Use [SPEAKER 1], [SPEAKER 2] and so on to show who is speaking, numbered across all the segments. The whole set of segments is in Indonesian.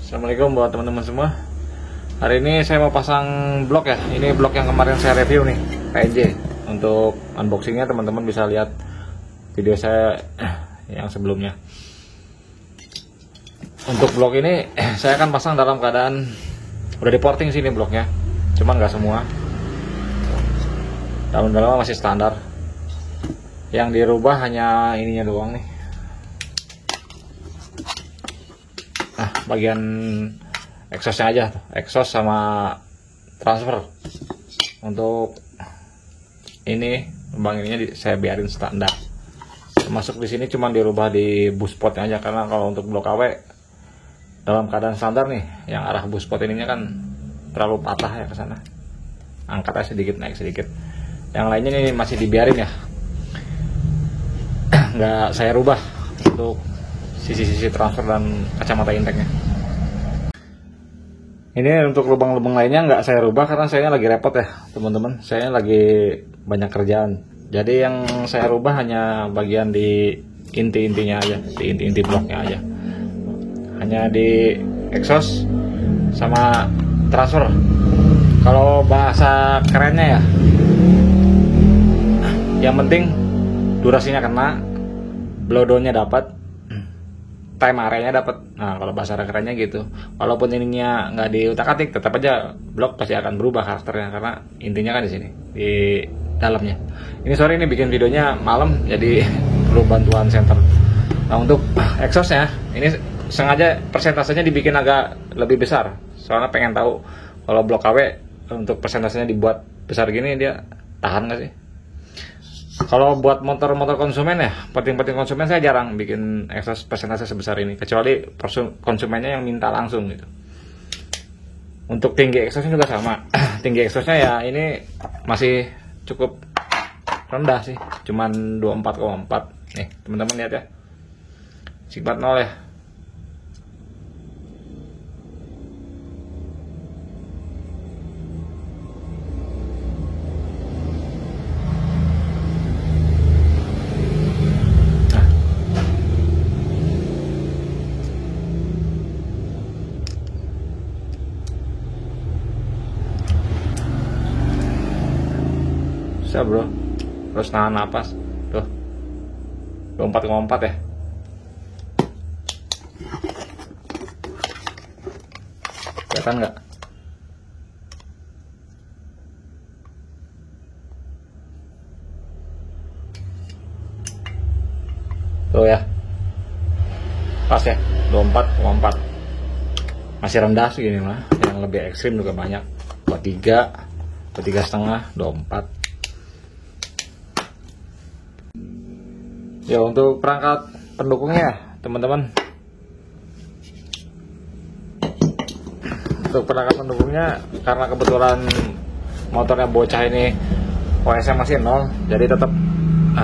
[SPEAKER 1] Assalamualaikum buat teman-teman semua. Hari ini saya mau pasang blok ya. Ini blok yang kemarin saya review nih, PNJ. Untuk unboxingnya teman-teman bisa lihat video saya yang sebelumnya. Untuk blok ini saya akan pasang dalam keadaan udah di-porting sini bloknya, cuman nggak semua. Dalam-dalam masih standar. Yang dirubah hanya ininya doang nih. Nah, bagian exhaustnya aja, exhaust sama transfer. Untuk ini lubang ininya saya biarin standar. Termasuk di sini cuma dirubah di bus spotnya aja, karena kalau untuk blok KW dalam keadaan standar nih, yang arah bus spot ininya kan terlalu patah ya ke sana. Angkatnya sedikit, naik sedikit. Yang lainnya ini masih dibiarin ya. Nggak saya rubah untuk sisi-sisi transfer dan kacamata inteknya. Ini untuk lubang-lubang lainnya nggak saya rubah karena saya lagi repot ya teman-teman. Saya lagi banyak kerjaan. Jadi yang saya rubah hanya bagian di inti-intinya aja, di inti-inti bloknya aja. Hanya di exhaust sama transfer. Kalau bahasa kerennya ya, yang penting durasinya kena, blow-down-nya dapat, time area-nya dapat. Nah, kalau bahasa kerennya gitu. Walaupun ininya nggak diutak-atik, tetap aja blok pasti akan berubah karakternya karena intinya kan di sini, di dalamnya. Ini sorry ini bikin videonya malam, jadi perlu bantuan center. Nah, untuk exhaustnya ini sengaja persentasenya dibikin agak lebih besar, soalnya pengen tahu kalau blok KW untuk persentasenya dibuat besar gini dia tahan nggak sih. Kalau buat motor-motor konsumen ya, penting-penting konsumen saya jarang bikin exhaust persentase sebesar ini, kecuali konsumennya yang minta langsung gitu. Untuk tinggi exhaustnya juga sama. Tinggi exhaustnya ya ini masih cukup rendah sih, cuman 24,4. Nih teman-teman lihat ya, Sigmat 0 ya. Bisa bro, terus nahan napas tuh 24,4 ya. Kelihatan nggak? Tuh ya, pas ya, 24,4. Masih rendah sih gini mah. Yang lebih ekstrim juga banyak, 23, 23,5, 24. Ya, untuk perangkat pendukungnya teman-teman, untuk perangkat pendukungnya karena kebetulan motornya bocah ini OS-nya masih 0, jadi tetap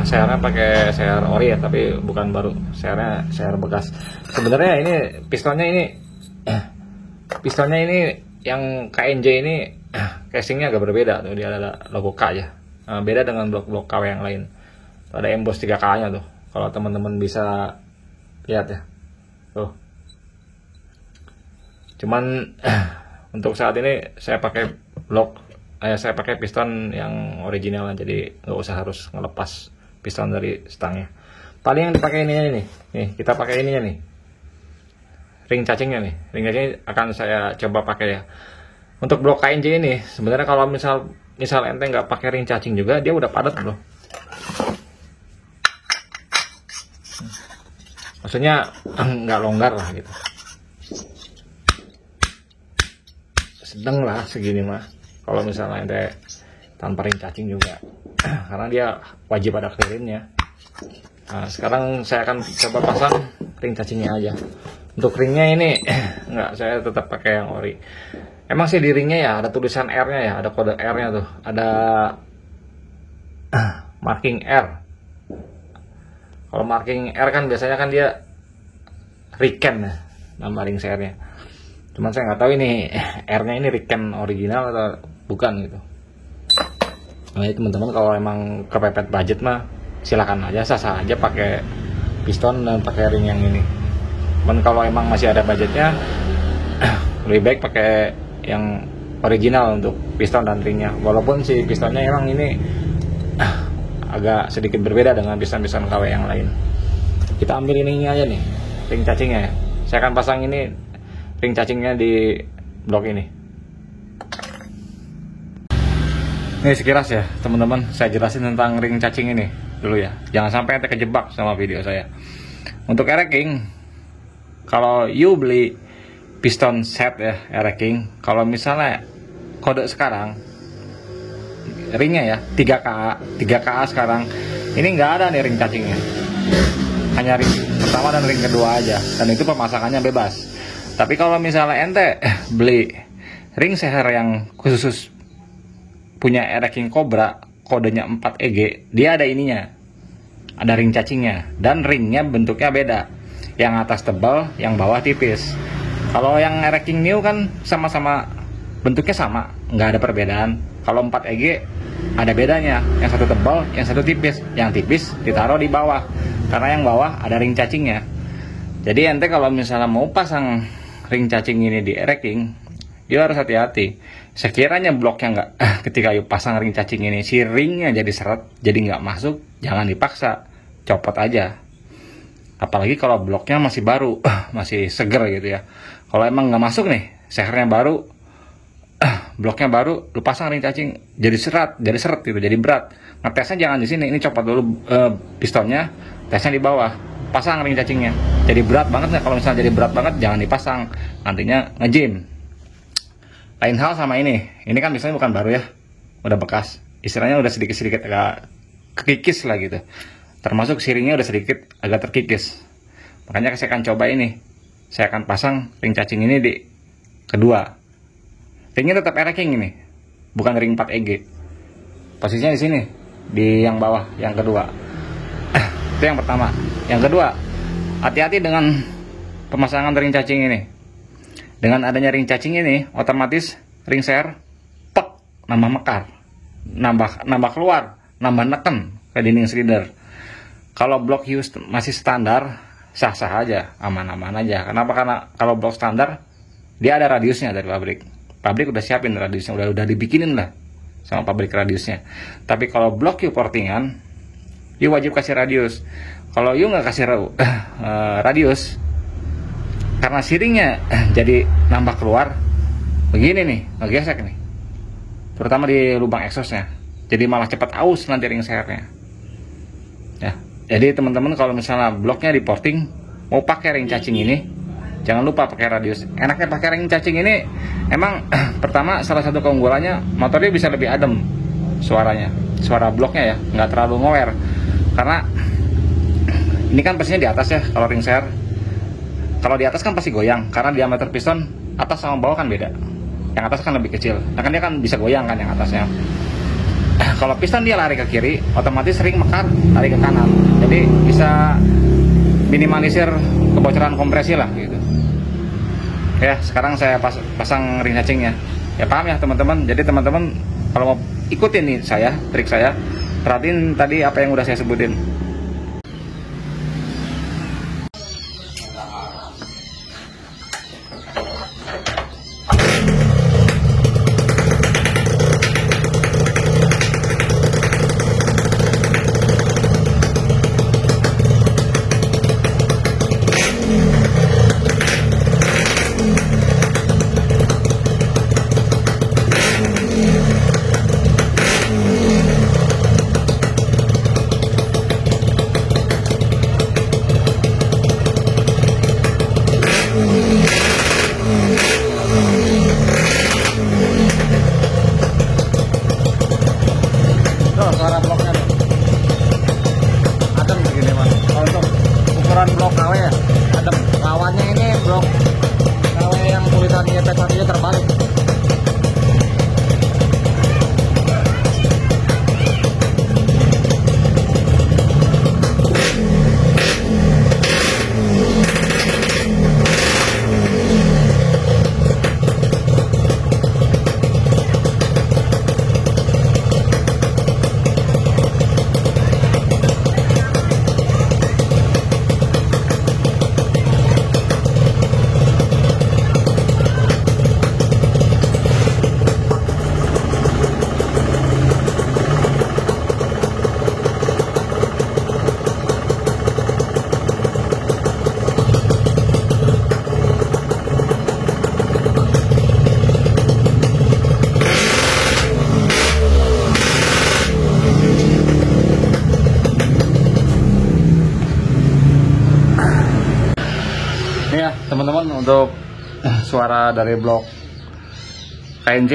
[SPEAKER 1] sehernya pakai seher ori ya, tapi bukan baru, sehernya seher bekas. Sebenarnya ini pistonnya ini yang KNJ ini casingnya agak berbeda tuh, dia ada logo K ya. Beda dengan blok-blok KW yang lain. Ada emboss 3K nya tuh, kalau teman-teman bisa lihat ya tuh. Cuman untuk saat ini saya pakai saya pakai piston yang original, jadi nggak usah harus ngelepas piston dari stangnya. Paling yang dipakai ininya nih, kita pakai ininya nih, ring cacingnya nih. Ring cacing akan saya coba pakai ya. Untuk blok KNJ ini sebenarnya kalau misal ente nggak pakai ring cacing juga, dia udah padat bro. Maksudnya nggak longgar lah gitu, sedang lah segini mah. Kalau misalnya ente tanpa ring cacing juga, karena dia wajib ada clearingnya. Nah, sekarang saya akan coba pasang ring cacingnya aja. Untuk ringnya ini nggak, saya tetap pakai yang ori. Emang sih di ringnya ya ada tulisan R-nya ya, ada kode R-nya tuh, ada marking R. Kalau marking R kan biasanya kan dia Riken ya, nama ring sernya. Cuman saya nggak tahu ini R-nya ini Riken original atau bukan gitu. Nah teman-teman, kalau emang kepepet budget mah silakan aja, sah-sah aja pakai piston dan pakai ring yang ini. Cuman kalau emang masih ada budgetnya, lebih baik pakai yang original untuk piston dan ringnya. Walaupun si pistonnya emang ini agak sedikit berbeda dengan piston-piston KW yang lain. Kita ambil ini aja nih, ring cacingnya. Saya akan pasang ini ring cacingnya di blok ini. Ini sekilas ya teman-teman, saya jelasin tentang ring cacing ini dulu ya. Jangan sampai ente kejebak sama video saya. Untuk ereking, kalau you beli piston set ya ereking, kalau misalnya kode sekarang ringnya ya 3KA sekarang ini nggak ada nih ring cacingnya, hanya ring pertama dan ring kedua aja, dan itu pemasangannya bebas. Tapi kalau misalnya ente beli ring seher yang khusus punya ereking Cobra kodenya 4EG, dia ada ininya, ada ring cacingnya, dan ringnya bentuknya beda, yang atas tebal, yang bawah tipis. Kalau yang ereking new kan sama-sama bentuknya sama, nggak ada perbedaan. Kalau 4EG ada bedanya, yang satu tebal, yang satu tipis. Yang tipis ditaruh di bawah, karena yang bawah ada ring cacingnya. Jadi ente kalau misalnya mau pasang ring cacing ini di ereking, you harus hati-hati. Sekiranya bloknya nggak, ketika you pasang ring cacing ini, si ringnya jadi seret, jadi nggak masuk, jangan dipaksa, copot aja. Apalagi kalau bloknya masih baru, masih seger gitu ya. Kalau emang nggak masuk nih, sehernya baru, bloknya baru, lu pasang ring cacing, jadi seret gitu, jadi berat. Ngetesnya jangan di sini, ini copot dulu pistonnya, tesnya di bawah, pasang ring cacingnya. Jadi berat banget nggak? Kalau misalnya jadi berat banget, jangan dipasang, nantinya ngejim. Lain hal sama ini kan misalnya bukan baru ya, udah bekas, istilahnya udah sedikit-sedikit agak kekikis lah gitu. Termasuk siringnya udah sedikit agak terkikis. Makanya saya akan coba ini, saya akan pasang ring cacing ini di kedua. Ringnya tetap ereking ini, bukan ring 4EG. Posisinya di sini, di yang bawah, yang kedua. Itu yang pertama. Yang kedua, hati-hati dengan pemasangan ring cacing ini. Dengan adanya ring cacing ini, otomatis ring seher nambah mekar, nambah keluar, nambah neken ke dinding slider. Kalau blok use masih standar, sah-sah aja, aman-aman aja. Kenapa? Karena kalau blok standar, dia ada radiusnya dari pabrik. Pabrik udah siapin radiusnya, udah dibikinin lah sama pabrik radiusnya. Tapi kalau blok you portingan, you wajib kasih radius. Kalau you nggak kasih radius, karena siringnya jadi nambah keluar, begini nih, ngegesek nih, terutama di lubang exhaustnya. Jadi malah cepat aus nanti ring sehernya. Ya, jadi teman-teman kalau misalnya bloknya di porting, mau pakai ring cacing ini, jangan lupa pakai radius. Enaknya pakai ring cacing ini, emang pertama salah satu keunggulannya, motornya bisa lebih adem suaranya, suara bloknya ya, nggak terlalu ngower. Karena ini kan pastinya di atas ya, kalau ring seher. Kalau di atas kan pasti goyang, karena diameter piston atas sama bawah kan beda. Yang atas kan lebih kecil, nah kan dia kan bisa goyang kan yang atasnya. Kalau piston dia lari ke kiri, otomatis ring mekar lari ke kanan. Jadi bisa minimalisir kebocoran kompresi lah gitu. Ya, sekarang saya pasang ring cacingnya. Ya paham ya teman-teman. Jadi teman-teman kalau mau ikutin nih trik saya, perhatiin tadi apa yang udah saya sebutin. teman-teman untuk suara dari blok KNJ.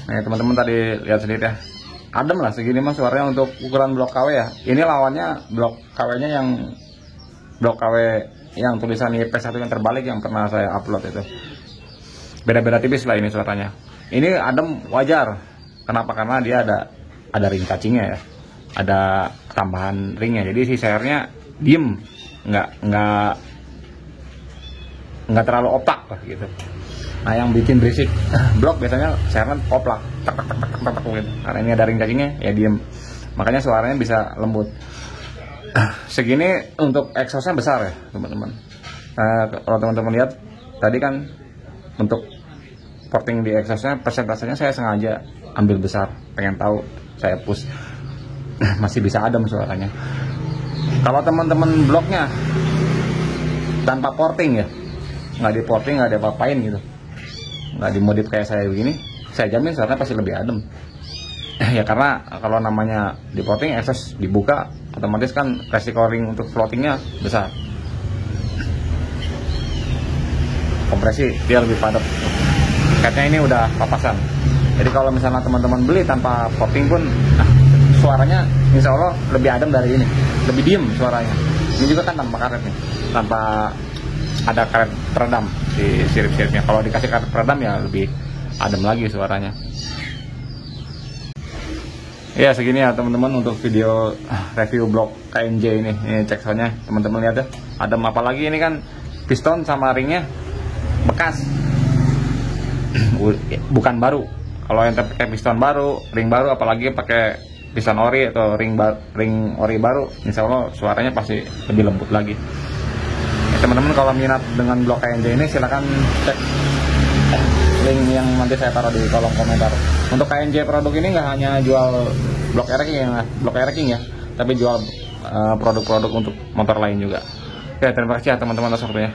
[SPEAKER 1] Nah teman-teman tadi lihat sendiri ya, adem lah segini mah suaranya untuk ukuran blok KW ya. Ini lawannya blok KW-nya yang blok KW yang tulisan IP1 yang terbalik yang pernah saya upload itu. Beda-beda tipis lah ini suaranya. Ini adem wajar. Kenapa? Karena dia ada ring cacingnya ya, ada tambahan ringnya. Jadi si share-nya diem, nggak terlalu opak lah gitu. Nah yang bikin berisik blok biasanya share-nya oplak, tak gitu. Karena ini ada ring cacingnya ya diem, makanya suaranya bisa lembut. Segini untuk exhaustnya besar ya teman-teman. Kalau teman-teman lihat tadi kan untuk porting di exhaustnya persentasenya saya sengaja ambil besar, pengen tahu saya push masih bisa adem suaranya. Kalau teman-teman bloknya tanpa porting ya, nggak di porting, nggak ada apa-apain gitu, nggak dimodif kayak saya begini, saya jamin suaranya pasti lebih adem. Ya karena kalau namanya di porting exhaust dibuka, otomatis kan resiko ring untuk floatingnya besar, kompresi dia lebih padat. Katanya ini udah papasan, jadi kalau misalnya teman-teman beli tanpa porting pun suaranya insya Allah lebih adem dari ini, lebih diem suaranya. Ini juga kan tanpa karet nih, tanpa ada karet peredam di sirip-siripnya. Kalau dikasih karet peredam ya lebih adem lagi suaranya. Ya segini ya teman-teman untuk video review blok KNJ ini cek soundnya teman-teman lihat ya, adem. Apalagi ini kan piston sama ringnya bekas, bukan baru. Kalau yang pakai piston baru, ring baru, apalagi pakai piston ori atau ring ori baru, insya Allah suaranya pasti lebih lembut lagi. Teman-teman kalau minat dengan blok KNJ ini silahkan cek link yang nanti saya taruh di kolom komentar. Untuk KNJ produk ini nggak hanya jual blok air-racking ya, tapi jual produk-produk untuk motor lain juga. Oke, terima kasih ya teman-teman atas waktunya.